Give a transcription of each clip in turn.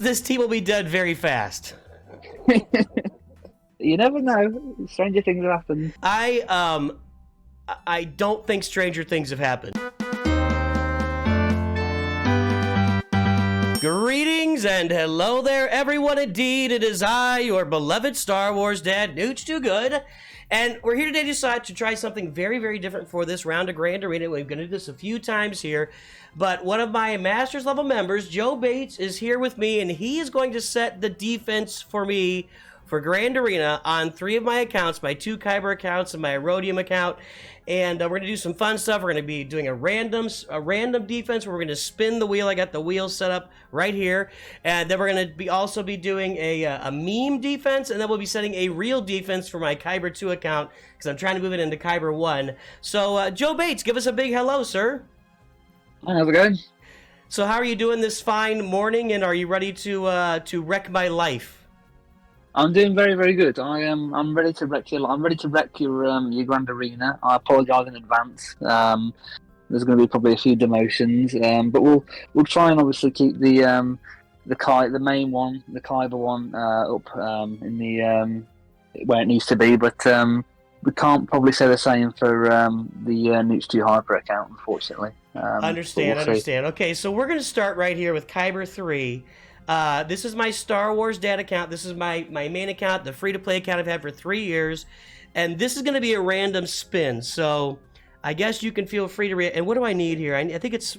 This team will be dead very fast. You never know. Stranger things have happened. I don't think stranger things have happened. Greetings and hello there, everyone. Indeed, it is I, your beloved Star Wars dad, Nooch Too Good, and we're here today to decide to try something very, very different for this round of Grand Arena. We're going to do this a few times here, but one of my Masters level members, Joe Bates, is here with me, and he is going to set the defense for me for Grand Arena on 3 of my accounts, my 2 Kyber accounts and my Rhodium account. And we're going to do some fun stuff. We're going to be doing a random defense where we're going to spin the wheel. I got the wheel set up right here. And then we're going to also be doing a meme defense. And then we'll be setting a real defense for my Kyber 2 account because I'm trying to move it into Kyber 1. So, Joe Bates, give us a big hello, sir. Hi, how's it going? So how are you doing this fine morning? And are you ready to wreck my life? I'm doing very, very good. I'm ready to wreck your. I'm ready to wreck your Grand Arena. I apologise in advance. There's going to be probably a few demotions, but we'll try and obviously keep the main one, the Kyber one, up in the where it needs to be. But we can't probably say the same for the Nooch 2 Hyper account, unfortunately. Understand. Okay, so we're going to start right here with Kyber 3. This is my Star Wars dad account. This is my main account, the free-to-play account I've had for 3 years. And this is going to be a random spin. So I guess you can feel free to... And what do I need here? I think it's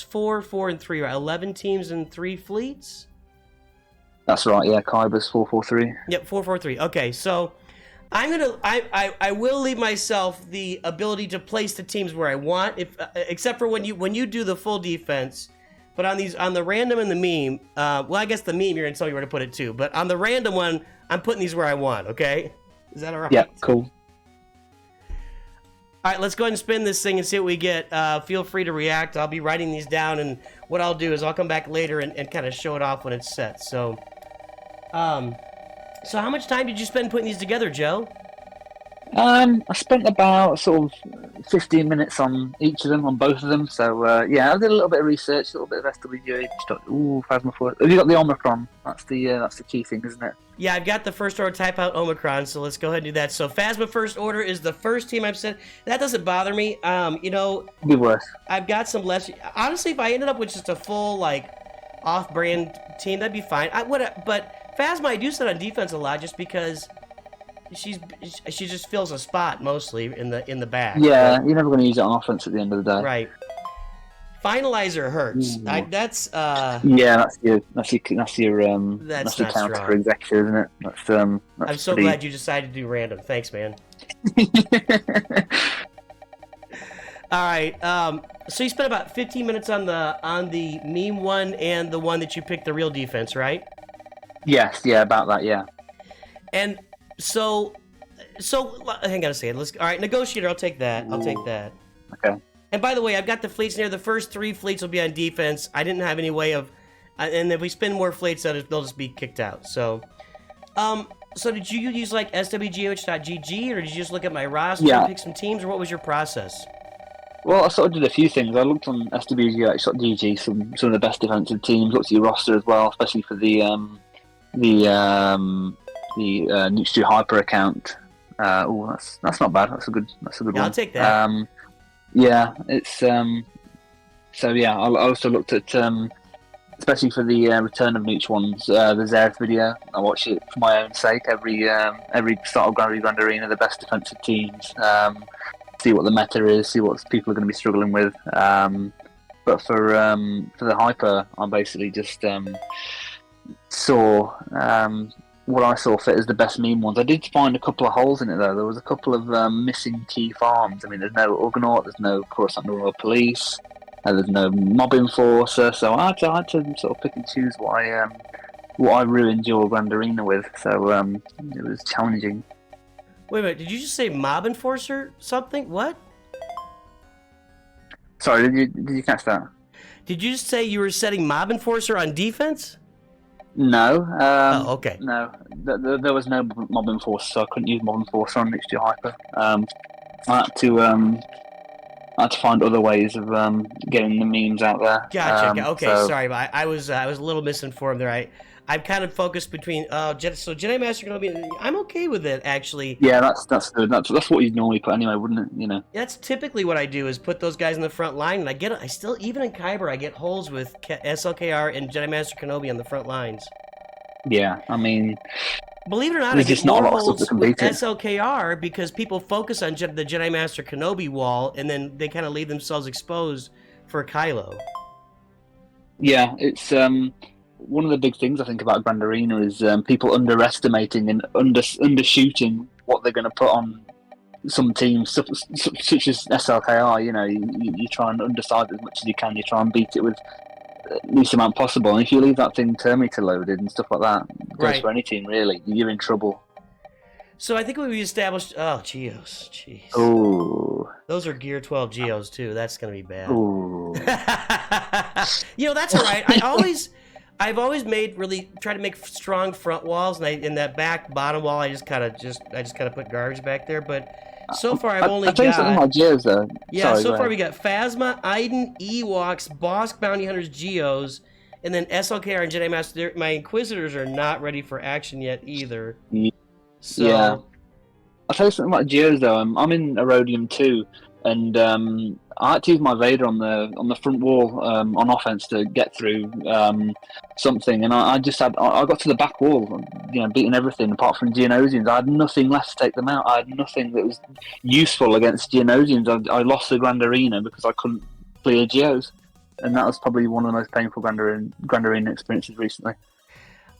4, 4, and 3, right? 11 teams and 3 fleets? That's right, yeah. Kyber's 4-4-3. Yep, 4-4-3. Okay, so I will leave myself the ability to place the teams where I want, except for when you do the full defense. But on the random and the meme, well, I guess the meme you're going to tell me where to put it too. But on the random one, I'm putting these where I want, okay? Is that all right? Yeah, cool. All right, let's go ahead and spin this thing and see what we get. Feel free to react. I'll be writing these down, and what I'll do is I'll come back later and kind of show it off when it's set. So how much time did you spend putting these together, Joe? I spent about sort of 15 minutes on each of them, on both of them. So yeah, I did a little bit of research, a little bit of SWGH. Ooh, Phasma 4. Have you got the Omicron? That's the key thing, isn't it? Yeah, I've got the first order type out Omicron, so let's go ahead and do that. So Phasma First Order is the first team I've set. That doesn't bother me. You know, it'd be worse. I've got some less. Honestly, if I ended up with just a full like off-brand team, that'd be fine. But Phasma I do set on defense a lot just because she just fills a spot mostly in the back. Yeah, you're never going to use it on offense at the end of the day. Right. Finalizer hurts. That's yeah, that's your counter for executive, isn't it? That's I'm so glad you decided to do random. Thanks, man. All right. So you spent about 15 minutes on the meme one and the one that you picked the real defense, right? Yes. Yeah. About that. Yeah. And so hang on a second. All right, negotiator. I'll take that. Okay. And by the way, I've got the fleets near. The first 3 fleets will be on defense. I didn't have any way of, and if we spend more fleets, they'll just be kicked out. So, so did you use like swgoh.gg, or did you just look at my roster and pick some teams, or what was your process? Well, I sort of did a few things. I looked on swgoh.gg, some of the best defensive teams. Looked at your roster as well, especially for the Nooch 2 Hyper account. Oh, that's not bad. That's a good one. I'll take that. Yeah, it's so yeah. I also looked at especially for the Return of Nooch ones, the Zareth video. I watch it for my own sake every start of Grand Arena, the best defensive teams. See what the meta is, see what people are going to be struggling with. But for the Hyper, I basically just saw what I saw fit as the best meme ones. I did find a couple of holes in it though. There was a couple of missing key farms. I mean, there's no Ugnaught, there's no Coruscant Royal Police, there's no Mob Enforcer. So I had to sort of pick and choose what I ruined your Grand Arena with. So it was challenging. Wait a minute, did you just say Mob Enforcer something? What? Sorry, did you catch that? Did you just say you were setting Mob Enforcer on defense? No. Oh, okay. No, there was no Mob Enforcer, so I couldn't use Mob Enforcer on Nooch 2 Hyper. I had to I had to find other ways of getting the memes out there. Gotcha. Okay, So sorry, but I was a little misinformed there. I'm kind of focused between so Jedi Master Kenobi. I'm okay with it actually. yeah, that's good. That's what you'd normally put anyway, wouldn't it? You know. That's typically what I do is put those guys in the front line, and I still even in Kyber I get holes with SLKR and Jedi Master Kenobi on the front lines. Yeah, I mean, Believe it or not, I there's get just not a more lot of stuff holes that can with beat it. SLKR because people focus on the Jedi Master Kenobi wall, and then they kind of leave themselves exposed for Kylo. Yeah, it's one of the big things I think about Grand Arena is people underestimating and undershooting what they're going to put on some teams, such as SLKR. You know, you try and underside it as much as you can. You try and beat it with least amount possible. And if you leave that thing Terminator loaded and stuff like that, it goes for any team really, you're in trouble. So I think we established. Oh, Geos, jeez. Ooh. Those are Gear 12 Geos too. That's gonna be bad. Ooh. That's all right. I've always tried to make strong front walls, and in that back bottom wall, I just kind of put garbage back there. But so far, I've only got. Something about Geos though. Yeah, Sorry, so far we got Phasma, Iden, Ewoks, Bosk, Bounty Hunters, Geos, and then SLKR and Jedi Master. My Inquisitors are not ready for action yet either. So, yeah. I'll tell you something about Geos though. I'm in Erodium 2, and I had to use my Vader on the front wall on offense to get through something, and I got to the back wall, beating everything apart from Geonosians. I had nothing left to take them out. I had nothing that was useful against Geonosians. I lost the Grand Arena because I couldn't clear Geos, and that was probably one of the most painful Grand Arena experiences recently.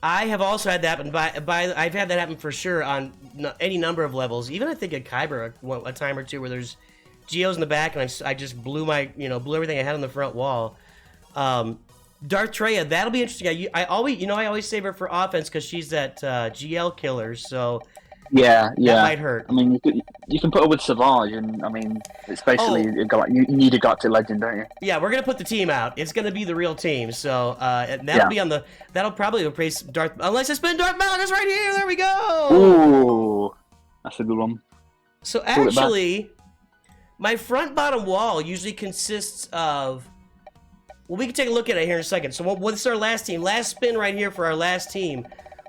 I have also had that happen. I've had that happen for sure on any number of levels. Even I think at Kyber a time or two where there's Geos in the back, and I just blew everything I had on the front wall. Darth Treya, that'll be interesting. I always save her for offense because she's that GL killer. So yeah, that might hurt. I mean, you can put her with Savage, and I mean, it's basically you need a Galactic Legend, don't you? Yeah, we're gonna put the team out. It's gonna be the real team. So that'll be that'll probably replace Darth, unless I spin Darth Malgus right here. There we go. Ooh, that's a good one. So actually, my front bottom wall usually consists of. Well, we can take a look at it here in a second. So what's our last team? Last spin right here for our last team.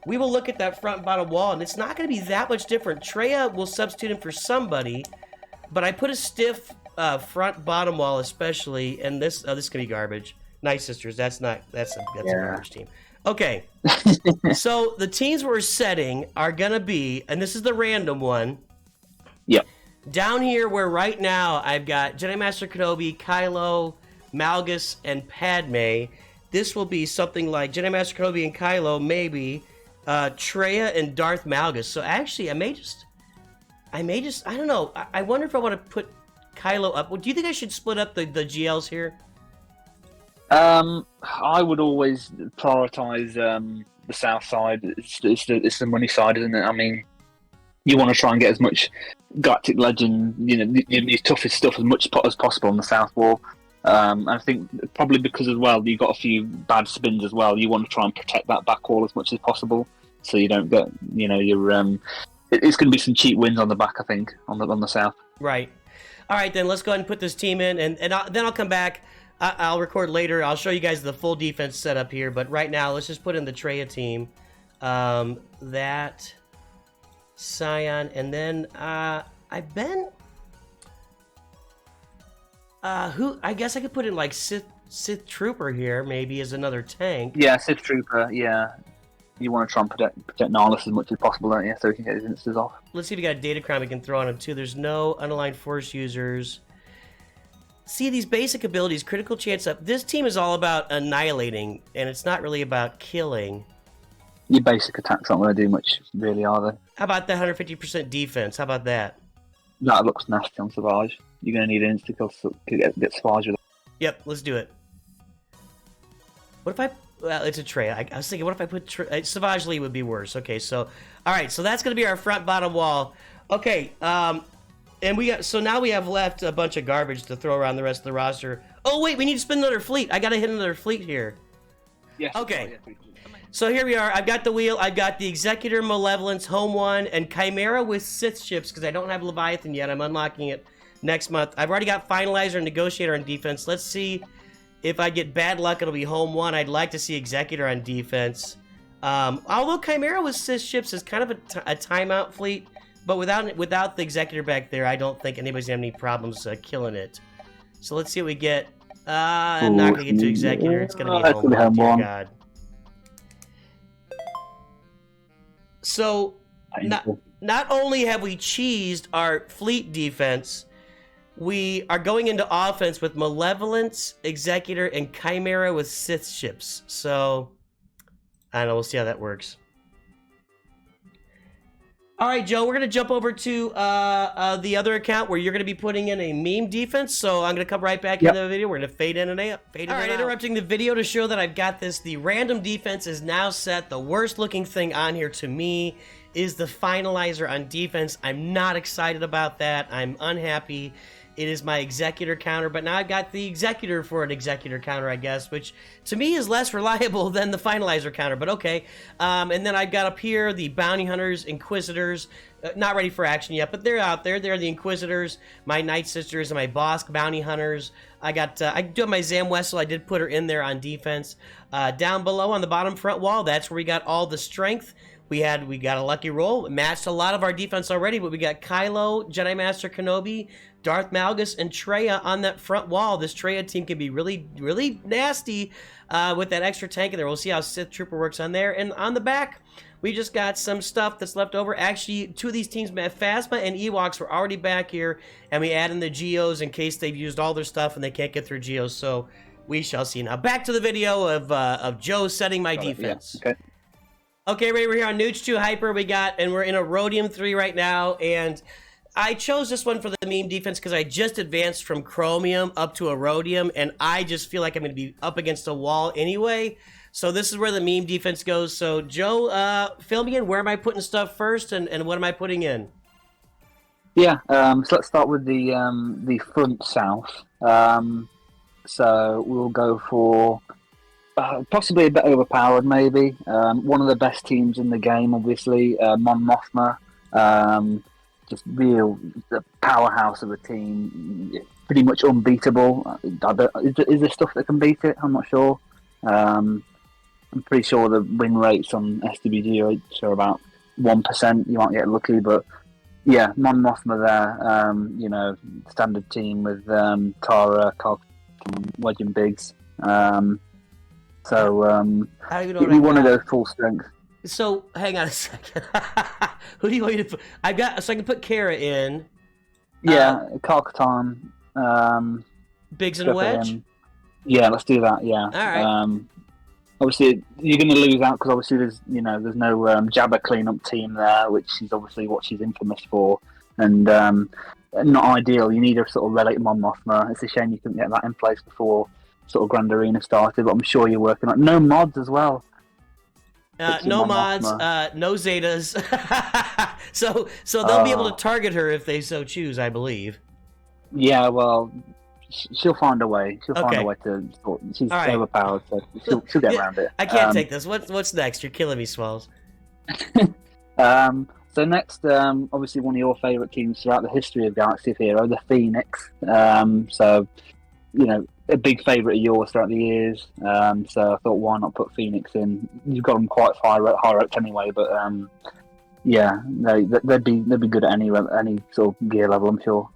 We will look at that front and bottom wall, and it's not going to be that much different. Treya will substitute him for somebody, but I put a stiff front bottom wall especially, and this is going to be garbage. Night Sisters, that's a garbage team. Okay, so the teams we're setting are going to be, and this is the random one. Yep. Down here where right now I've got Jedi Master Kenobi, Kylo, Malgus, and Padme. This will be something like Jedi Master Kenobi and Kylo, maybe. Treya and Darth Malgus. So actually, I may just, I don't know. I wonder if I want to put Kylo up. Do you think I should split up the GLs here? I would always prioritize the south side. It's the money side, isn't it? I mean, you want to try and get as much Galactic Legend, your toughest stuff as much as possible on the south wall. I think probably because as well you've got a few bad spins as well. You want to try and protect that back wall as much as possible, so you don't get it's going to be some cheap wins on the back. I think on the south. Right. All right, then let's go ahead and put this team in, and then I'll come back. I'll record later. I'll show you guys the full defense setup here, but right now let's just put in the Treya team. That Scion, and then I've been. Who I guess I could put in like Sith Trooper here, maybe as another tank. Yeah, Sith Trooper. Yeah, you want to try and protect Nihilus as much as possible, don't you? So he can get his instances off. Let's see if we got a data crown we can throw on him too. There's no unaligned Force users. See these basic abilities, critical chance up. This team is all about annihilating, and it's not really about killing. Your basic attacks aren't going to do much, really, are they? How about the 150% defense? How about that? That looks nasty on Savage. You're going to need an insta-kill to get Savage with it. Yep, let's do it. What if I... Well, it's a Treya. I was thinking, what if I put... Savage Lee would be worse. Okay, so... Alright, so that's going to be our front-bottom wall. Okay, and we got... So now we have left a bunch of garbage to throw around the rest of the roster. Oh, wait, we need to spin another fleet. I got to hit another fleet here. Yes. Okay. So here we are. I've got the wheel. I've got the Executor, Malevolence, Home One, and Chimera with Sith ships, because I don't have Leviathan yet. I'm unlocking it next month. I've already got Finalizer and Negotiator on defense. Let's see if I get bad luck. It'll be Home 1. I'd like to see Executor on defense. Although Chimera with Sith ships is kind of a timeout fleet, but without the Executor back there, I don't think anybody's gonna have any problems killing it. So let's see what we get. I'm not gonna get to Executor. It's gonna be Home 1. Dear God. So not only have we cheesed our fleet defense, we are going into offense with Malevolence, Executor, and Chimera with Sith ships. So I don't know. We'll see how that works. All right, Joe, we're going to jump over to the other account where you're going to be putting in a meme defense. So I'm going to come right back into the video. We're going to fade in and out. All right, interrupting the video to show that I've got this. The random defense is now set. The worst looking thing on here to me is the Finalizer on defense. I'm not excited about that. I'm unhappy. It is my Executor counter, but now I've got the Executor for an Executor counter, I guess, which to me is less reliable than the Finalizer counter, but okay. And then I've got up here the Bounty Hunters, Inquisitors, not ready for action yet, but they're out there. They're the Inquisitors, my Night Sisters, and my Bosk Bounty Hunters. I do have my Zam Wessel. I did put her in there on defense. Down below on the bottom front wall, that's where we got all the strength. We got a lucky roll, matched a lot of our defense already, but we got Kylo, Jedi Master Kenobi, Darth Malgus, and Traya on that front wall. This Traya team can be really, really nasty with that extra tank in there. We'll see how Sith Trooper works on there. And on the back, we just got some stuff that's left over. Actually, two of these teams, Phasma and Ewoks, were already back here, and we add in the Geos in case they've used all their stuff and they can't get through Geos. So we shall see. Now back to the video of Joe setting my defense. Yeah. Okay. Okay, we're here on Nooch 2 Hyper. We're in a Rhodium 3 right now, and I chose this one for the meme defense because I just advanced from Chromium up to a Rhodium, and I just feel like I'm going to be up against a wall anyway. So this is where the meme defense goes. So Joe, fill me in. Where am I putting stuff first, and what am I putting in? Yeah, so let's start with the front south. So we'll go for possibly a bit overpowered, maybe. One of the best teams in the game, obviously, Mon Mothma. Just real powerhouse of a team, pretty much unbeatable. Is there stuff that can beat it? I'm not sure. I'm pretty sure the win rates on SWG are about 1%. You might get lucky, but yeah, Mon Mothma there. Standard team with Tara, Cock, Wedge and Biggs. So we want to go full strength. So hang on a second. Who do you want me to put? I can put Kara in. Yeah, Kalkatan. Biggs and Wedge. Yeah, let's do that. Yeah. All right. Obviously, you're going to lose out because obviously there's no Jabba cleanup team there, which is obviously what she's infamous for, and not ideal. You need a sort of relic Mon Mothma. It's a shame you couldn't get that in place before sort of Grand Arena started, but I'm sure you're working on no mods as well. No mods, no Zetas. so they'll be able to target her if they so choose, I believe. Yeah, well, she'll find a way. She'll find a way to. She's overpowered, so she'll get around it. I can't take this. What's next? You're killing me, Swells. So next, obviously one of your favourite teams throughout the history of Galaxy of Hero, the Phoenix. So, a big favourite of yours throughout the years. So I thought, why not put Phoenix in? You've got them quite high ranked anyway, but yeah, they'd be good at any sort of gear level, I'm sure.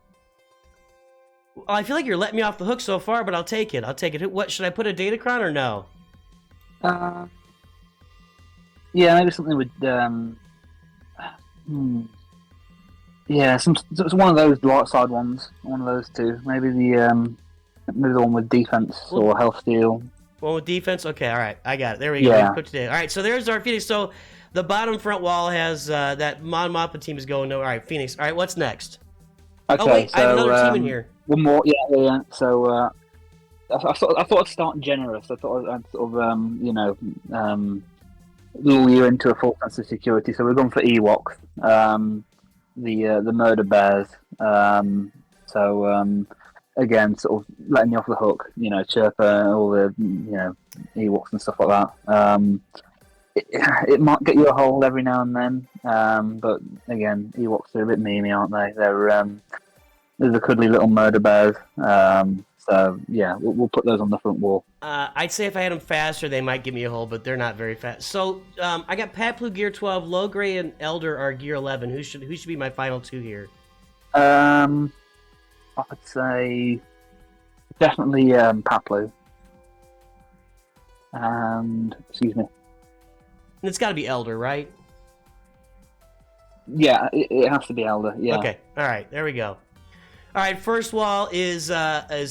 Well, I feel like you're letting me off the hook so far, but I'll take it. What should I put a Datacron or no? Yeah, maybe something with yeah, it's one of those light side ones. One of those two. Maybe the one with defense or health steal. One with defense? Okay, all right. I got it. There we go. Yeah. All right, so there's our Phoenix. So the bottom front wall has that Mon Mothma team is going. All right, Phoenix. All right, what's next? Okay, oh, wait, so, I have another team in here. One more. Yeah. So I thought I'd start generous. I thought I'd sort of, lull you into a full sense of security. So we're going for Ewoks, the murder bears. Again, sort of letting you off the hook, chirper, all the, Ewoks and stuff like that. It might get you a hold every now and then, but again, Ewoks are a bit memey, aren't they? They're, There's a cuddly little murder bears. So yeah, we'll put those on the front wall. I'd say if I had them faster, they might give me a hole, but they're not very fast. So I got Patplu Gear 12, Low Gray and Elder are Gear 11. Who should be my final two here? I would say definitely Paplu. And excuse me. And it's got to be Elder, right? Yeah, it has to be Elder. Yeah. Okay. All right. There we go. All right. First wall is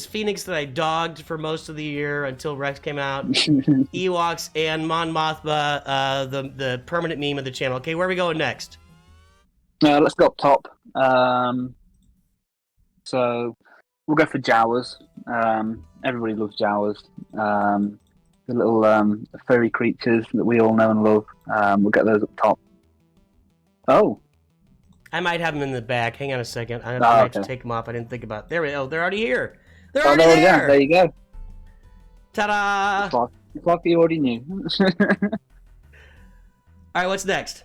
Phoenix that I dogged for most of the year until Rex came out. Ewoks and Mon Mothma, the permanent meme of the channel. Okay, where are we going next? Let's go up top. So we'll go for Jawas. Everybody loves Jawas. The little furry creatures that we all know and love. We'll get those up top. Oh. I might have them in the back. Hang on a second. I have to take them off. I didn't think about it. There we go. They're already here. They're already there. There you go. Ta-da! It's like you already knew. All right, what's next?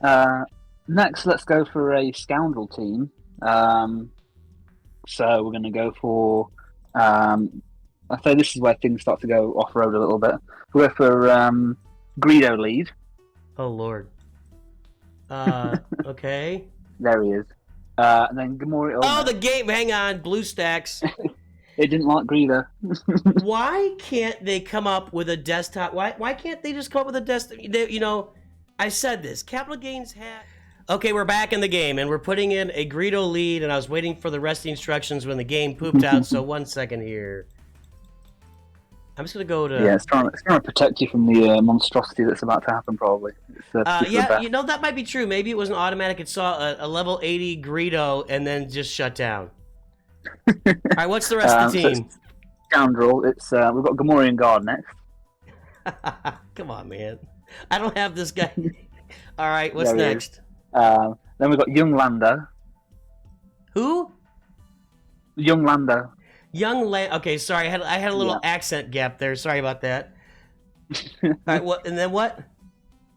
Next, let's go for a scoundrel team. So we're going to go for... I say this is where things start to go off-road a little bit. We'll go for Greedo lead. Oh, Lord. Okay. There he is. And then Gamora... Oh, the game! Hang on. BlueStacks. They didn't like Greedo. Why can't they come up with a desktop? Why can't they just come up with a desktop? I said this. Capital Gains had... Okay, we're back in the game, and we're putting in a Greedo lead, and I was waiting for the rest of the instructions when the game pooped out, so 1 second here. I'm just going to go to... Yeah, it's trying to protect you from the monstrosity that's about to happen, probably. Yeah, that might be true. Maybe it was an automatic. It saw a level 80 Greedo and then just shut down. All right, what's the rest of the team? So Scoundrel. We've got Gamorrean Guard next. Come on, man. I don't have this guy. All right, what's next? Then we've got Young Lando. Who? Young Lando. Okay, sorry, I had a little accent gap there. Sorry about that. All right, what? And then what?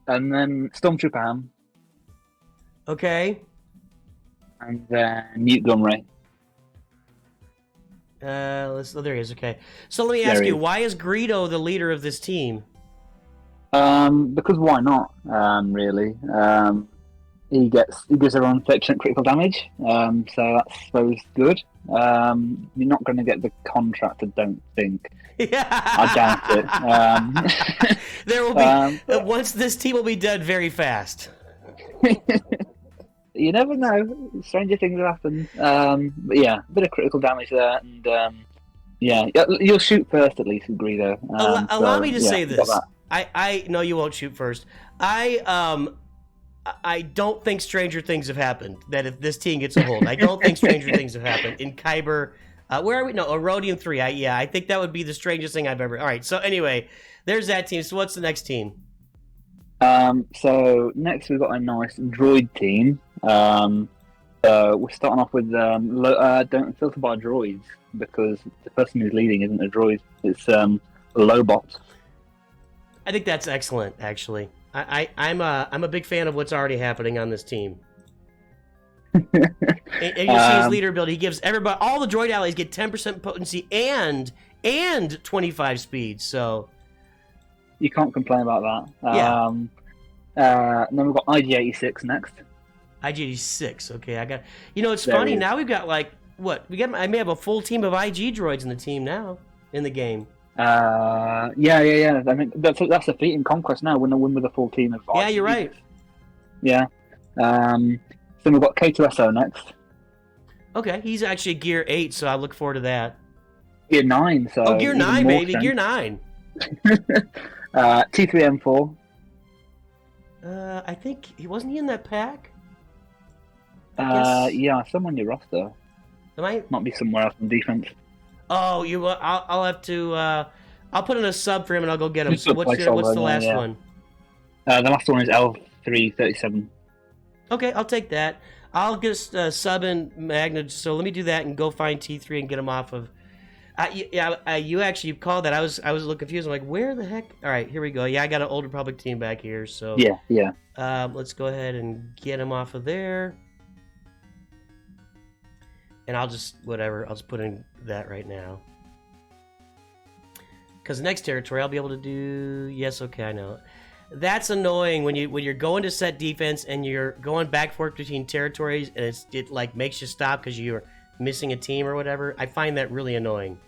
And then Stormtrooper Ham. Okay. And then Newt Gunray. There he is. Okay. So let me ask you, why is Greedo the leader of this team? Because why not? Really. He gives everyone 30% critical damage. So that's I suppose good. You're not going to get the contract, I don't think. I doubt it. There will be once this team will be dead very fast. You never know. Stranger things happen. But yeah, a bit of critical damage there, and yeah, you'll shoot first at least with Greedo. Allow me to say this. I know you won't shoot first. I don't think stranger things have happened. That if this team gets a hold, I don't think stranger things have happened in Kyber. Where are we? No, Erodium 3. I think that would be the strangest thing I've ever. All right. So anyway, there's that team. So what's the next team? So next we've got a nice droid team. We're starting off with don't filter by droids because the person who's leading isn't a droid. It's a Lobot. I think that's excellent, actually. I'm a big fan of what's already happening on this team. and you see his leader build. He gives everybody, all the droid allies get 10% potency and 25 speed. So you can't complain about that. Yeah. And then we've got IG-86 next. IG-86. Okay, I got. It's funny. Now we've got I may have a full team of IG droids in the team now in the game. Yeah. I mean, that's a feat in Conquest now. Win with a full team of. Yeah, you're right. Yeah. Then we've got K2SO next. Okay, he's actually Gear 8, so I look forward to that. Gear 9. So. Gear 9, baby. Gear 9. T3M4. I think wasn't he in that pack? Yeah, someone on your roster. Am I? Might be somewhere else in defense. Oh, I'll have to. I'll put in a sub for him and I'll go get him. So what's the last one? The last one is L337. Okay, I'll take that. I'll just sub in Magna. So let me do that and go find T3 and get him off of. You actually called that. I was a little confused. I'm like, where the heck? All right, here we go. Yeah, I got an Old Republic team back here. So yeah. Let's go ahead and get him off of there. And I'll just, whatever, I'll just put in that right now. Because the next territory I'll be able to do, yes, okay, I know. That's annoying when you're going to set defense and you're going back and forth between territories and it like makes you stop because you're missing a team or whatever. I find that really annoying.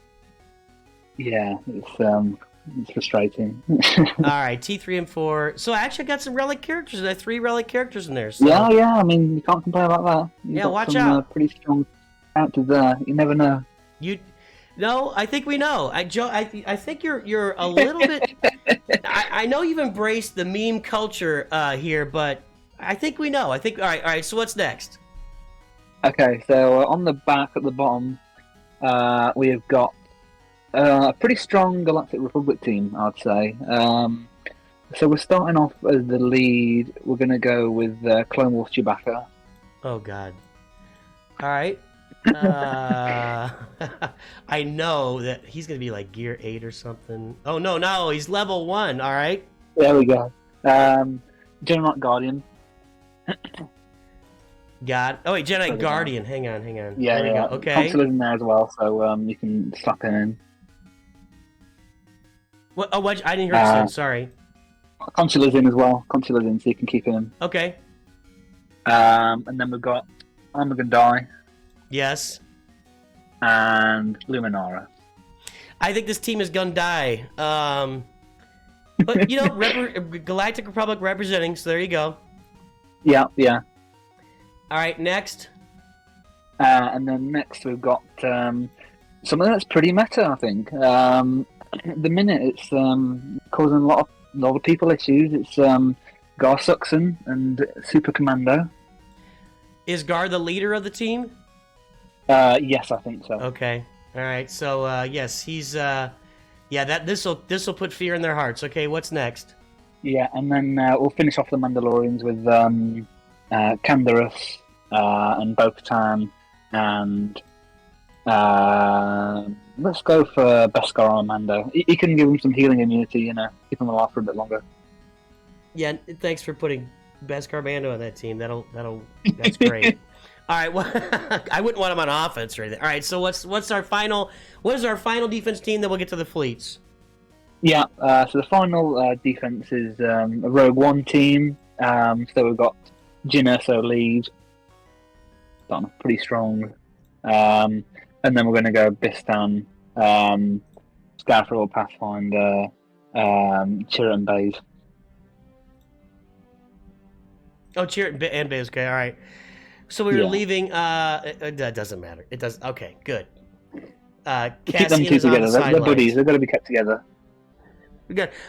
Yeah, it's frustrating. Alright, T3 and 4. So I actually got some relic characters. There are 3 relic characters in there. So. Yeah, I mean, you can't complain about that. You've got watch some, out. Pretty strong characters there. You never know. No, I think we know. I think you're a little bit. I know you've embraced the meme culture here, but I think we know. All right. So what's next? Okay, so on the back at the bottom, we have got a pretty strong Galactic Republic team, I'd say. So we're starting off as the lead. We're going to go with Clone Wars Chewbacca. Oh God! All right. I know that he's going to be like Gear 8 or something. Oh no, he's level 1. All right. There we go. General Guardian. Oh wait, Jedi Guardian. Hang on. Yeah, there we go. Okay. Consular's in there as well, so you can slap him in. What? Oh, what? I didn't hear you say. Sorry. Consular's in as well. Consular's in, so you can keep him in. Okay. And then we've got Armageddon. Yes. And Luminara. I think this team is gonna die. But you know, Galactic Republic representing. So there you go. Yeah. All right, next. And then next we've got something that's pretty meta, I think. At the minute, it's causing a lot of people issues. It's Gar Suxon and Super Commando. Is Gar the leader of the team? Yes, I think so. Okay. All right. So yes, he's this will put fear in their hearts. Okay, what's next? Yeah, and then we'll finish off the Mandalorians with Canderous and Bo-Katan, and let's go for Beskar or Mando. He can give him some healing immunity, keep him alive for a bit longer. Yeah, thanks for putting Beskar Mando on that team. That's great. All right, well, I wouldn't want him on offense or anything. All right, so what is our final defense team? Then we'll get to the fleets. Yeah, so the final defense is a Rogue One team. So we've got Jyn Erso lead, done pretty strong, and then we're going to go Bistan, Scarfrog, Pathfinder, Chirrut and Baze. Oh, Chirrut and Baze. Okay, all right. So we were leaving. That doesn't matter. It does. Okay, good. Keep them Cassian two is on the together. They're buddies. sidelines. They've got to be kept together.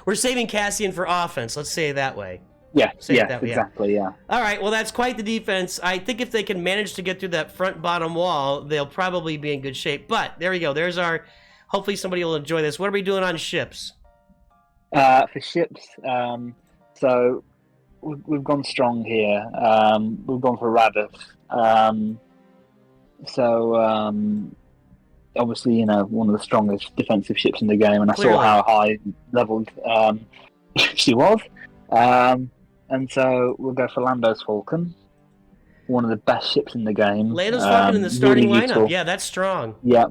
We're saving Cassian for offense. Let's say it that way. Yeah, Exactly. Yeah. All right. Well, that's quite the defense. I think if they can manage to get through that front bottom wall, they'll probably be in good shape. But there we go. There's our. Hopefully, somebody will enjoy this. What are we doing on ships? For ships, so we've gone strong here. We've gone for Radith. Obviously, one of the strongest defensive ships in the game, and I saw how high leveled she was. And so we'll go for Lando's Falcon, one of the best ships in the game. Lando's Falcon in the starting really lineup. useful. Yeah, that's strong. Yeah.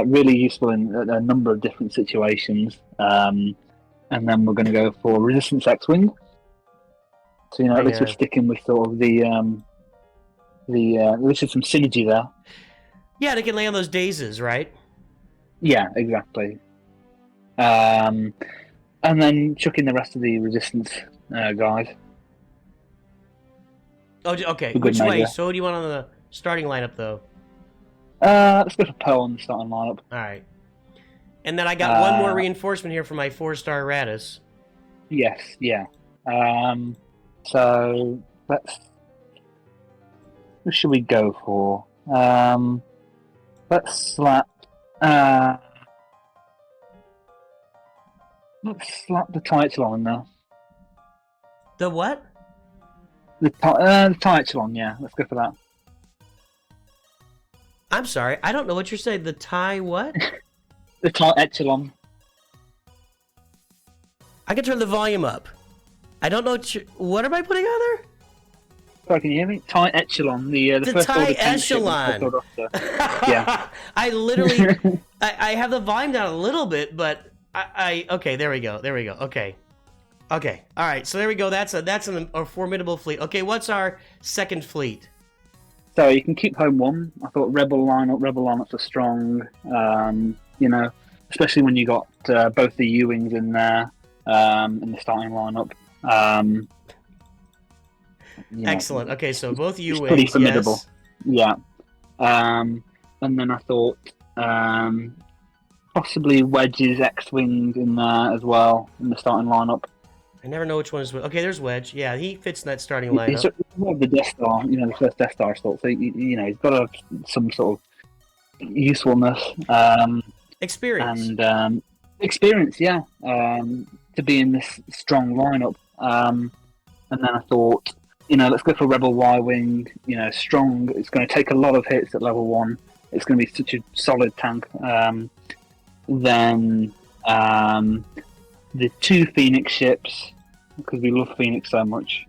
Really useful in a number of different situations. And then we're going to go for Resistance X-Wing. So, at least we're sticking with sort of at least there's some synergy there. Yeah, they can lay on those dazes, right? Yeah, exactly. And then chuck in the rest of the Resistance guys. Oh, okay. Which way? So who do you want on the starting lineup, though? Let's go for Poe on the starting lineup. All right. And then I got one more reinforcement here for my 4-star Raddus. Yes, yeah. So what should we go for? Let's slap the Tychelon in there. The what? The Tychelon, yeah. Let's go for that. I'm sorry, I don't know what you're saying. The Ty what? The Tychelon. I can turn the volume up. I don't know what am I putting on there? Sorry, can you hear me? Thai echelon, the first Thai order tank ship. echelon. Yeah. I literally, I have the volume down a little bit, but okay, there we go. Okay. Okay. All right. So there we go. That's a formidable fleet. Okay. What's our second fleet? So you can keep home one. I thought rebel lineups are strong. You know, especially when you got both the U-wings in there in the starting lineup. Excellent. Okay, so both U-wings, it's pretty formidable. Yes. Yeah. And then I thought possibly Wedge's X-wing in there as well in the starting lineup. I never know which one is which. Okay, there's Wedge. Yeah, he fits in that starting lineup. He's the Death Star, the first Death Star sort. So he's got some sort of usefulness, experience, and experience. Yeah, to be in this strong lineup. And then I thought, let's go for Rebel Y-wing. Strong. It's going to take a lot of hits at level 1. It's going to be such a solid tank. Then the 2 Phoenix ships, because we love Phoenix so much,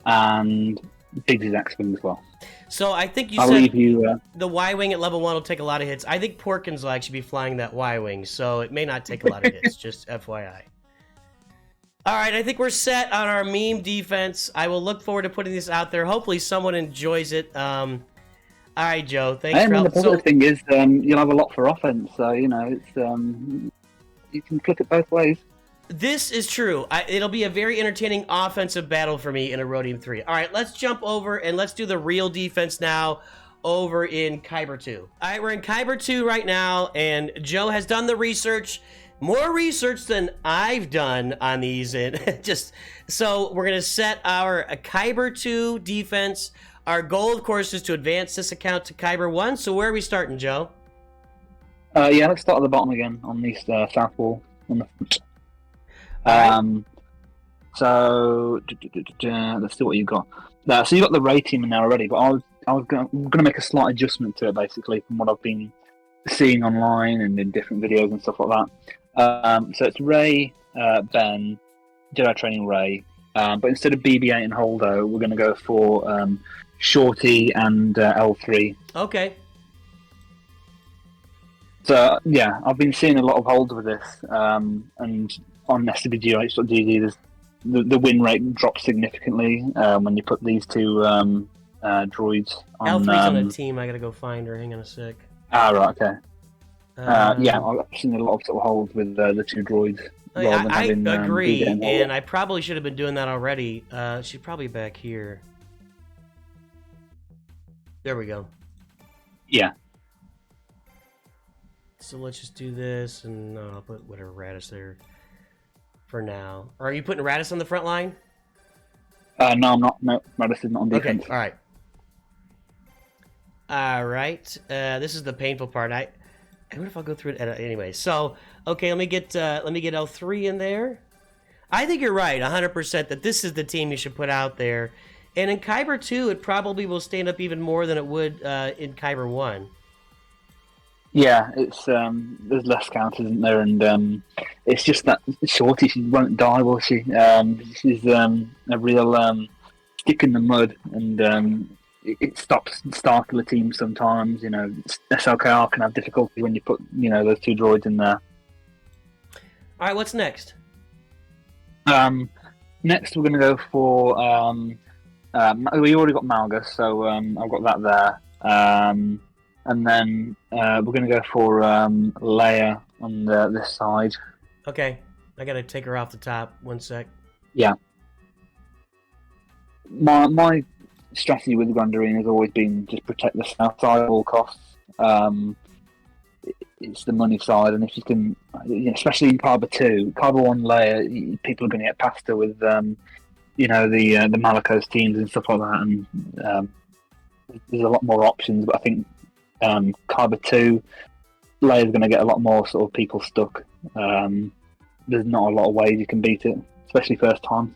and Biggs' X-wing as well. So I think I'll leave you, the Y-wing at level 1 will take a lot of hits. I think Porkins will actually be flying that Y-wing, so it may not take a lot of hits. Just FYI. All right, I think we're set on our meme defense. I will look forward to putting this out there. Hopefully, someone enjoys it. All right, Joe. Thanks for helping. The positive thing is you'll have a lot for offense, so it's you can click it both ways. This is true. It'll be a very entertaining offensive battle for me in Erodium 3. All right, let's jump over and let's do the real defense now over in Kyber 2. All right, we're in Kyber 2 right now, and Joe has done the research. More research than I've done on these. And so we're going to set our Kyber 2 defense. Our goal, of course, is to advance this account to Kyber 1. So where are we starting, Joe? Yeah, let's start at the bottom again on the south wall on the front. So let's see what you've got. So you got the Ray team in there already, but I was going to make a slight adjustment to it, basically, from what I've been seeing online and in different videos and stuff like that. So it's Ray, Ben, Jedi Training Ray, but instead of BB-8 and Holdo, we're going to go for Shorty and L3. Okay. So yeah, I've been seeing a lot of holds with this, and on SWGH.gg, there's the win rate drops significantly when you put these two droids on. L3's on a team. I gotta go find her. Hang on a sec. Right, okay. Yeah, I've seen a lot of sort of holds with the two droids. I agree, and I probably should have been doing that already. She's probably back here. There we go. Yeah. So let's just do this, and I'll put whatever Radis there for now. Are you putting Radis on the front line? No, I'm not. No, Radis is not on defense. Okay, all right. All right. This is the painful part. I wonder if I'll go through it anyway. So, okay, let me get L3 in there. I think you're right, 100%, that this is the team you should put out there. And in Kyber 2, it probably will stand up even more than it would in Kyber 1. Yeah, it's there's less counters, isn't there? And it's just that Shorty, she won't die, will she? She's a real stick in the mud, and it stops Starkiller teams sometimes. SLKR can have difficulty when you put those two droids in there. All right, what's next? Next, we're going to go for we already got Malgus, so I've got that there. And then we're going to go for Leia on this side. Okay. I got to take her off the top. 1 sec. Yeah. My strategy with Grand Arena has always been just protect the south side at all costs. It's the money side, and if you can, especially in Kyber 2, Kyber 1 Leia, people are going to get past her with, the Malicos teams and stuff like that, and there's a lot more options, but I think Kyber 2, Leia's going to get a lot more sort of people stuck. There's not a lot of ways you can beat it, especially first time.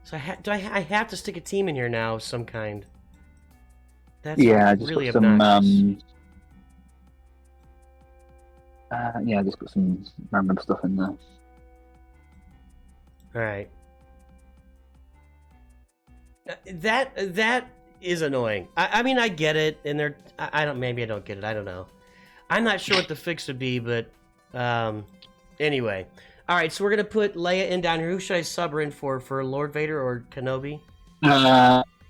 So I have to stick a team in here now of some kind? That's just really got obnoxious. Just got some random stuff in there. Alright. That is annoying. I mean, I get it, and I don't. Maybe I don't get it. I don't know. I'm not sure what the fix would be, but anyway. All right, so we're gonna put Leia in down here. Who should I sub her in for Lord Vader or Kenobi?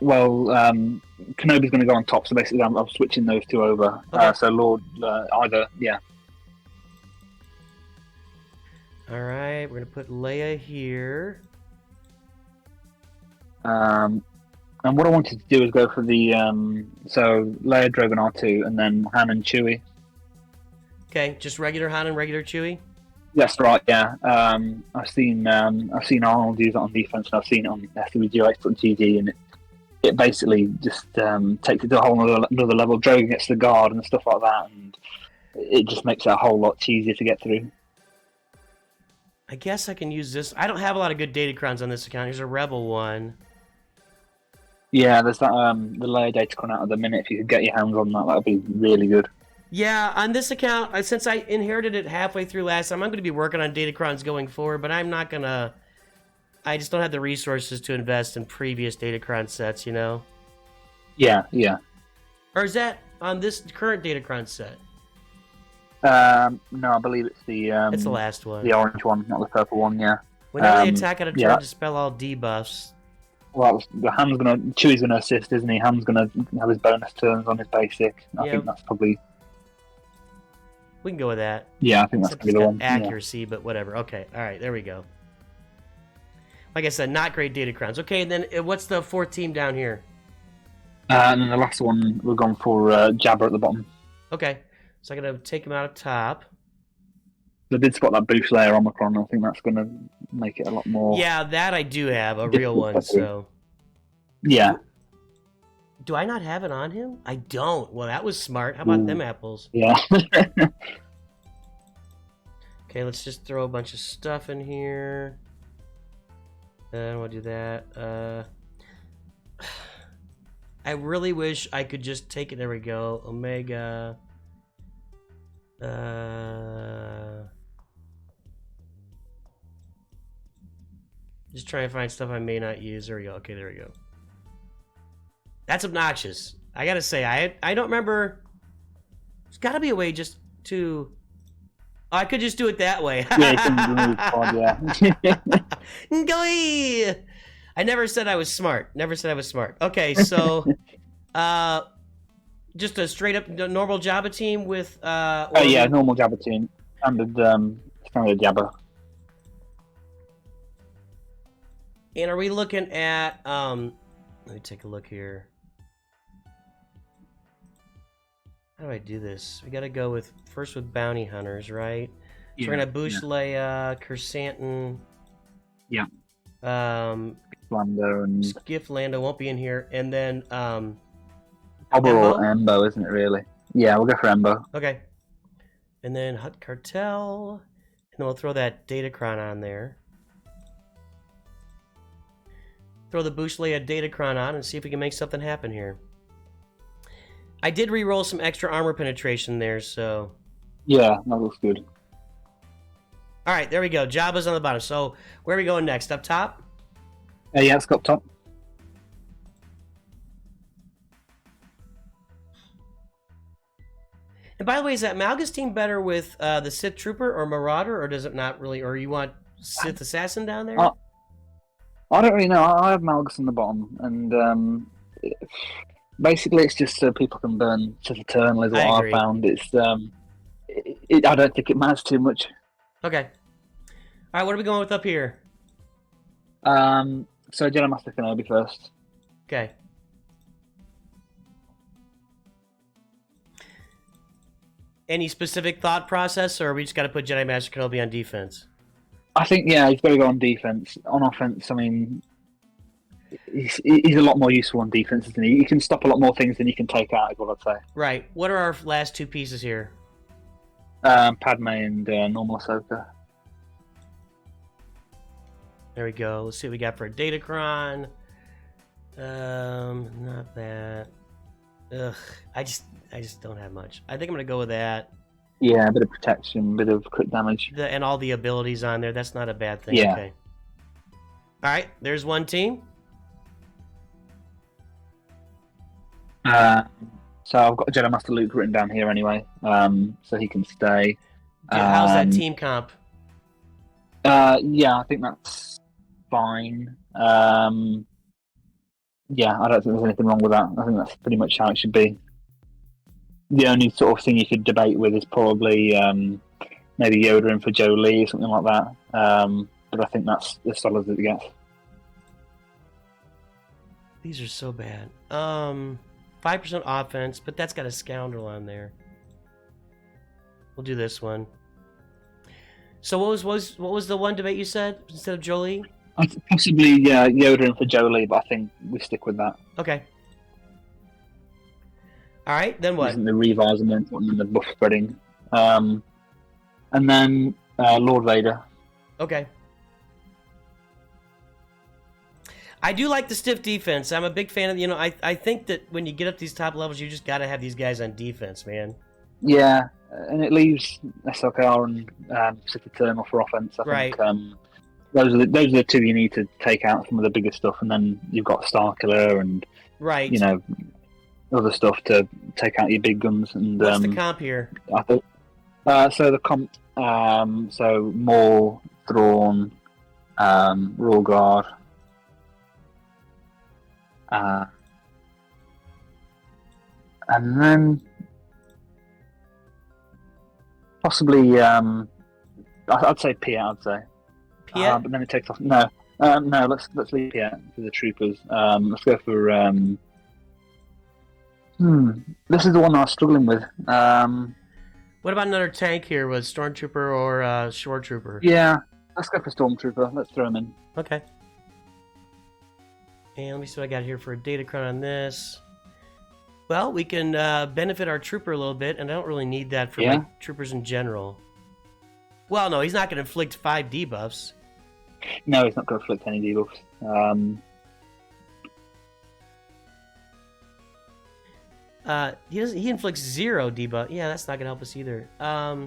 Kenobi's going to go on top, so basically I'm switching those two over. Okay. So Lord, either, yeah. All right, we're gonna put Leia here. And what I wanted to do is go for the so Leia, Drogon, R2, and then Han and Chewie. Okay, just regular Han and regular Chewie. That's right, yeah. I've seen Arnold use it on defense, and I've seen it on swgoh.gg, and it basically just takes it to a whole another level. Drogon gets the guard and stuff like that, and it just makes it a whole lot easier to get through. I guess I can use this. I don't have a lot of good datacrons on this account. Here's a Rebel one. Yeah, there's that the Leia datacron out at the minute. If you could get your hands on that, that'd be really good. Yeah, on this account, since I inherited it halfway through last time, I'm going to be working on datacrons going forward, but I'm not going to... I just don't have the resources to invest in previous datacron sets, you know? Yeah, yeah. Or is that on this current datacron set? No, I believe it's the... it's the last one. The orange one, not the purple one, yeah. Whenever they attack out of turn, dispel all debuffs. Well, Chewie's gonna assist, isn't he? Ham's gonna have his bonus turns on his basic. I think that's probably... We can go with that. Yeah, I think that's gonna be the one. Accuracy, but whatever. Okay, alright, there we go. Like I said, not great datacrons. Okay, and then what's the fourth team down here? And then the last one, we're going for Jabber at the bottom. Okay, so I'm gonna take him out of top. They did spot that boost layer Omicron. I think that's gonna make it a lot more... Yeah, that I do have, a real one, so... Yeah. Do I not have it on him? I don't. Well, that was smart. How about them apples? Yeah. Okay, let's just throw a bunch of stuff in here. And we'll do that. I really wish I could just take it. There we go. Omega. Just trying to find stuff I may not use. There we go. Okay, there we go. That's obnoxious. I gotta say, I don't remember. There's gotta be a way just to... Oh, I could just do it that way. Yeah, you can remove pod, yeah. I never said I was smart. Never said I was smart. Okay, so... just a straight up normal Jabba team with... yeah, normal Jabba team. Standard Jabba. And are we looking at... let me take a look here. How do I do this? We gotta go with first with bounty hunters, right? Yeah, so we're gonna Bush Leia, Kersantin. Yeah. Lando and Skiff Lando won't be in here, and then Embo or Embo, isn't it really? Yeah, we'll go for Embo. Okay. And then Hut Cartel, and then we'll throw that Datacron on there. Throw the Bush Leia Datacron on and see if we can make something happen here. I did re-roll some extra armor penetration there, so... Yeah, that looks good. Alright, there we go. Jabba's on the bottom. So, where are we going next? Up top? Yeah, let's go up top. And by the way, is that Malgus team better with the Sith Trooper or Marauder, or does it not really... Or you want Sith Assassin down there? I don't really know. I have Malgus on the bottom, and... basically, it's just so people can burn Sith Eternal is what I've found. It's I don't think it matters too much. Okay. All right, what are we going with up here? So Jedi Master Kenobi first. Okay. Any specific thought process, or we just got to put Jedi Master Kenobi on defense? I think, yeah, he's got to go on defense. On offense, I mean... He's a lot more useful on defense, isn't he? He can stop a lot more things than he can take out, is what I'd say. Right. What are our last two pieces here? Padme and normal Ahsoka. There we go. Let's see what we got for a Datacron. Not that. Ugh. I just don't have much. I think I'm gonna go with that. Yeah, a bit of protection, a bit of crit damage. And all the abilities on there. That's not a bad thing. Yeah. Okay. All right. There's one team. Uh, so I've got Jedi Master Luke written down here anyway, so he can stay. How's that team comp? Yeah, I think that's fine. Yeah, I don't think there's anything wrong with that. I think that's pretty much how it should be. The only sort of thing you could debate with is probably maybe Yoda in for Jolie or something like that. But I think that's as solid as it gets. These are so bad. 5% offense, but that's got a scoundrel on there. We'll do this one. So what was the one debate you said instead of Jolie? Possibly Yoda in for Jolie, but I think we stick with that. Okay. All right, then what? Using the revise and then putting in the buff spreading. And then Lord Vader. Okay. I do like the stiff defense. I'm a big fan of, I think that when you get up these top levels, you just got to have these guys on defense, man. Yeah, and it leaves SLKR and Sith Eternal for offense. I think those are the two you need to take out some of the bigger stuff, and then you've got Starkiller and other stuff to take out your big guns. And what's the comp here? I think so. The comp, so Maul, Thrawn, Royal Guard. And then possibly, I'd say Piet. I'd say Piet, but then it takes off. No, let's leave Piet for the troopers. Let's go for. This is the one I was struggling with. What about another tank here with Stormtrooper or Shore Trooper? Yeah, let's go for Stormtrooper. Let's throw him in. Okay. And let me see what I got here for a datacron on this. Well, we can benefit our trooper a little bit, and I don't really need that for my troopers in general. Well, no, he's not going to inflict 5 debuffs. No, he's not going to inflict any debuffs. He inflicts 0 debuff. Yeah, that's not going to help us either. Are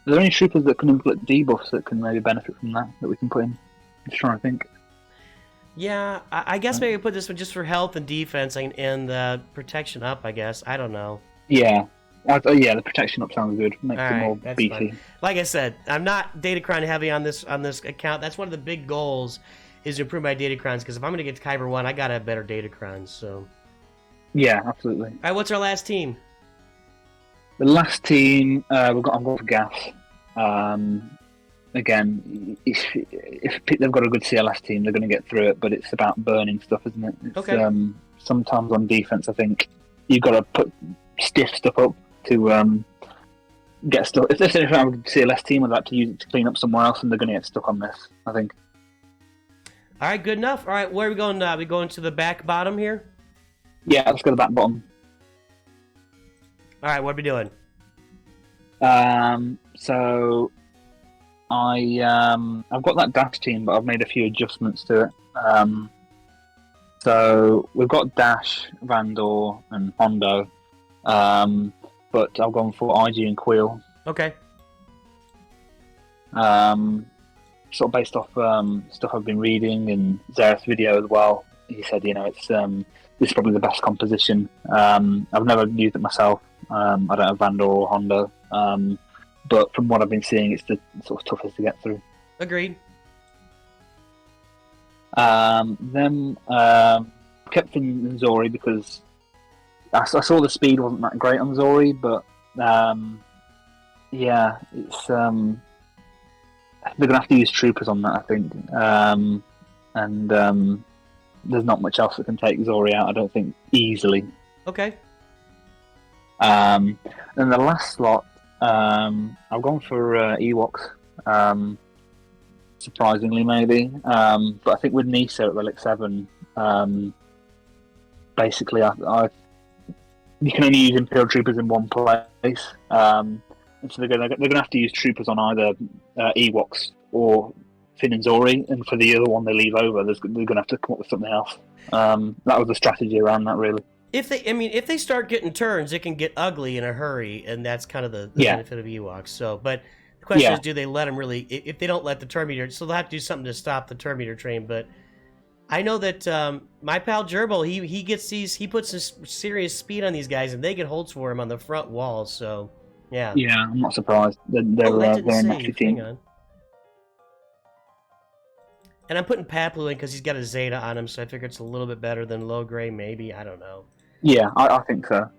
there any troopers that can inflict debuffs that can maybe benefit from that we can put in? I'm just trying to think. Yeah, I guess maybe put this one just for health and defense and protection up, I guess. I don't know. Yeah. The protection up sounds good. Makes it more beefy. Fine. Like I said, I'm not Datacron heavy on this account. That's one of the big goals is to improve my Datacrons, because if I'm going to get to Kyber 1, I got to have better Datacrons. So. Yeah, absolutely. All right, what's our last team? The last team, I'm going for Gas. Again, if they've got a good CLS team, they're going to get through it, but it's about burning stuff, isn't it? It's, okay. Sometimes on defense, I think you've got to put stiff stuff up to get stuff. If they're a CLS team, I'd like to use it to clean up somewhere else, and they're going to get stuck on this, I think. All right, good enough. All right, where are we going now? We going to the back bottom here? Yeah, let's go to the back bottom. All right, what are we doing? So I've got that Dash team, but I've made a few adjustments to it. So we've got Dash, Vandor, and Hondo, but I've gone for IG and Quill. Okay. Sort of based off stuff I've been reading and Zareth's video as well. He said, it's this is probably the best composition. I've never used it myself. I don't have Vandor or Hondo. But from what I've been seeing, it's the sort of toughest to get through. Agreed. Then kept in Zori because I saw the speed wasn't that great on Zori, but it's they're gonna have to use troopers on that, I think. And there's not much else that can take Zori out, I don't think, easily. Okay. Then the last slot, I've gone for Ewoks, surprisingly maybe. But I think with Nisa at Relic 7, basically you can only use Imperial Troopers in one place. And so they're gonna have to use troopers on either Ewoks or Finn and Zori, and for the other one they leave over, they're gonna have to come up with something else. That was the strategy around that, really. If they start getting turns, it can get ugly in a hurry, and that's kind of the benefit of Ewoks. So, but the question is, do they let them really? If they don't let the turn meter, so they'll have to do something to stop the turn meter train. But I know that my pal Gerbil, he gets these, he puts this serious speed on these guys, and they get holds for him on the front walls. So, yeah. Yeah, I'm not surprised. They're Oh, that didn't a nasty save. team. Hang on. And I'm putting Paplu in because he's got a Zeta on him, so I figure it's a little bit better than low gray, maybe. I don't know. Yeah, I think so.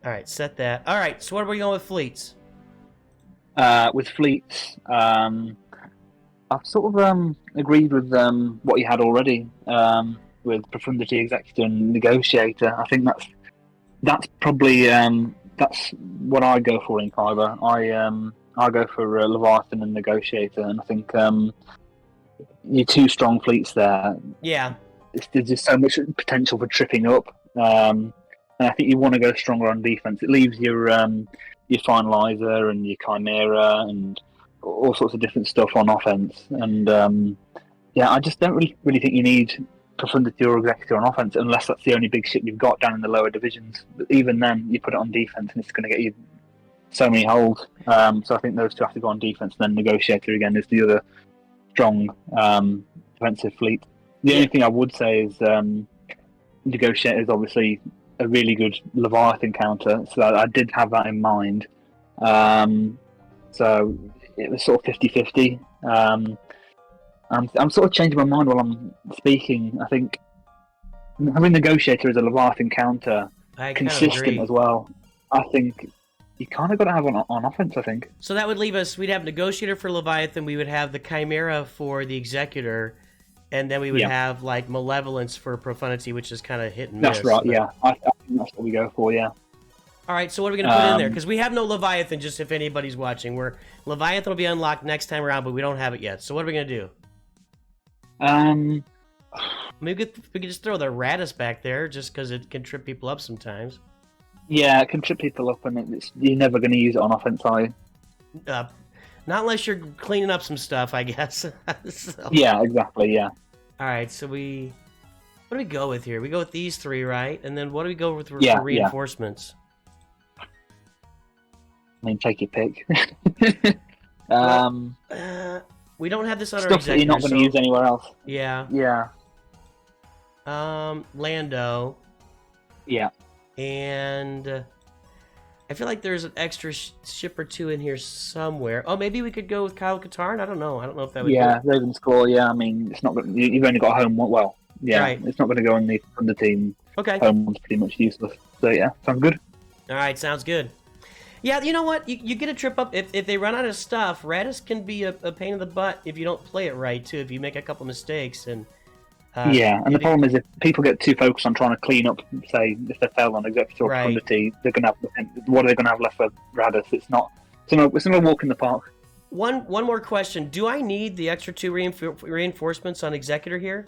All right, set that. All right, so what are we going with fleets? With fleets, I've sort of agreed with what you had already with Profundity, Executor, and Negotiator. I think that's probably that's what I go for in Kyber. I go for Leviathan and Negotiator, and I think your two strong fleets there. Yeah. There's just so much potential for tripping up, and I think you want to go stronger on defense. It leaves your Finalizer and your Chimera and all sorts of different stuff on offense. And yeah, I just don't really think you need Profundity or Executor on offense unless that's the only big ship you've got down in the lower divisions. But even then, you put it on defense and it's going to get you so many holds. So I think those two have to go on defense. And then Negotiator again is the other strong defensive fleet. The only thing I would say is Negotiator is obviously a really good Leviathan counter, so I did have that in mind. So it was sort of 50-50. I'm sort of changing my mind while I'm speaking. I think having Negotiator as a Leviathan counter, consistent as well, I think you kind of got to have on offense, I think. So that would leave us, we'd have Negotiator for Leviathan, we would have the Chimera for the Executor, and then we would have like Malevolence for Profundity, which is kind of hit and miss. That's right, yeah. I think that's what we go for, yeah. All right, so what are we going to put in there? Because we have no Leviathan, just if anybody's watching. Leviathan will be unlocked next time around, but we don't have it yet. So what are we going to do? Maybe we could just throw the Radis back there, just because it can trip people up sometimes. Yeah, it can trip people up, and you're never going to use it on offense, are you? Not unless you're cleaning up some stuff, I guess. So. Yeah, exactly, yeah. All right, so what do we go with here? We go with these three, right? And then what do we go with for reinforcements? I mean, take your pick. We don't have this on our stuff that you're not going to use anywhere else. Yeah. Yeah. Lando. Yeah. And I feel like there's an extra ship or two in here somewhere. Oh, maybe we could go with Kyle Katarn. I don't know if that would. Yeah, Ravenscore. Yeah, I mean, it's not. You've only got a home one. Well, yeah, right. It's not going to go on the team. Okay. Home one's pretty much useless. So yeah, sounds good. All right, sounds good. Yeah, you know what? You get a trip up. If they run out of stuff, Radis can be a pain in the butt if you don't play it right, too. If you make a couple mistakes. And yeah, and the problem is if people get too focused on trying to clean up, say, if they fail on Executor or Profundity, they're going to have, what are they going to have left for Radis? It's not a walk in the park. One more question. Do I need the extra 2 reinforcements on Executor here?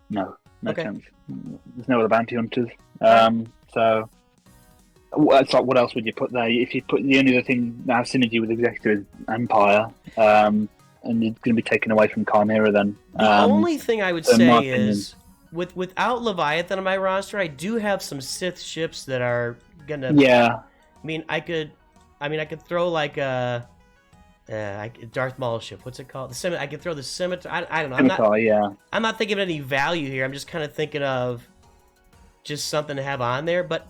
No chance. There's no other bounty hunters. So... It's like, what else would you put there? If you put the only other thing that has synergy with Executor is Empire, and you're going to be taken away from Chimera then. The only thing I would say is, without Leviathan on my roster, I do have some Sith ships that are gonna. Yeah. I could throw like a Darth Maul ship. What's it called? I could throw the Scimitar. I don't know. I'm not thinking of any value here. I'm just kind of thinking of just something to have on there. But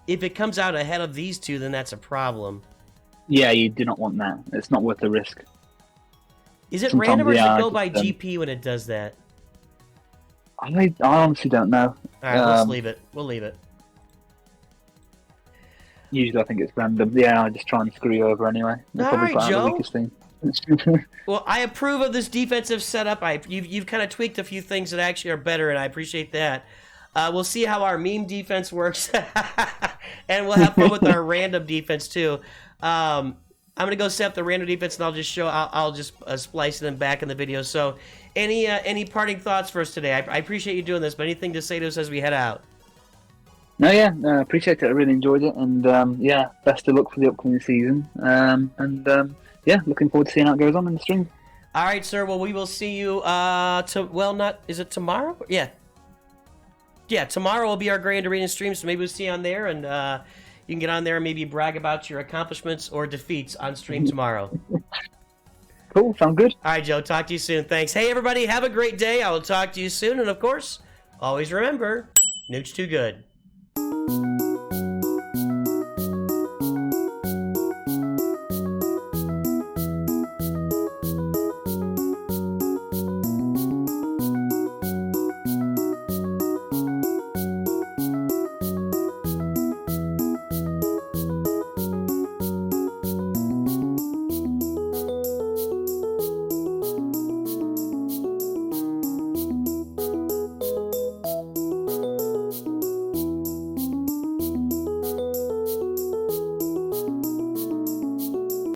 if it comes out ahead of these two, then that's a problem. Yeah, you do not want that. It's not worth the risk. Is it random or does it go by GP when it does that? I honestly don't know. All right, let's leave it. We'll leave it. Usually I think it's random. Yeah, I just try and screw you over anyway. All right, Joe. Well, I approve of this defensive setup. You've kind of tweaked a few things that actually are better, and I appreciate that. We'll see how our meme defense works, and we'll have fun with our random defense too. I'm gonna go set up the random defense, and I'll just splice them back in the video. So, any parting thoughts for us today? I appreciate you doing this, but anything to say to us as we head out? No, yeah, appreciate it. I really enjoyed it, and yeah, best of luck for the upcoming season. Yeah, looking forward to seeing how it goes on in the stream. All right, sir. Well, we will see you. Is it tomorrow? Yeah, tomorrow will be our Grand Arena stream, so maybe we'll see you on there, and you can get on there and maybe brag about your accomplishments or defeats on stream tomorrow. Cool, sound good. All right, Joe. Talk to you soon. Thanks. Hey, everybody. Have a great day. I will talk to you soon. And of course, always remember, Newt's too good.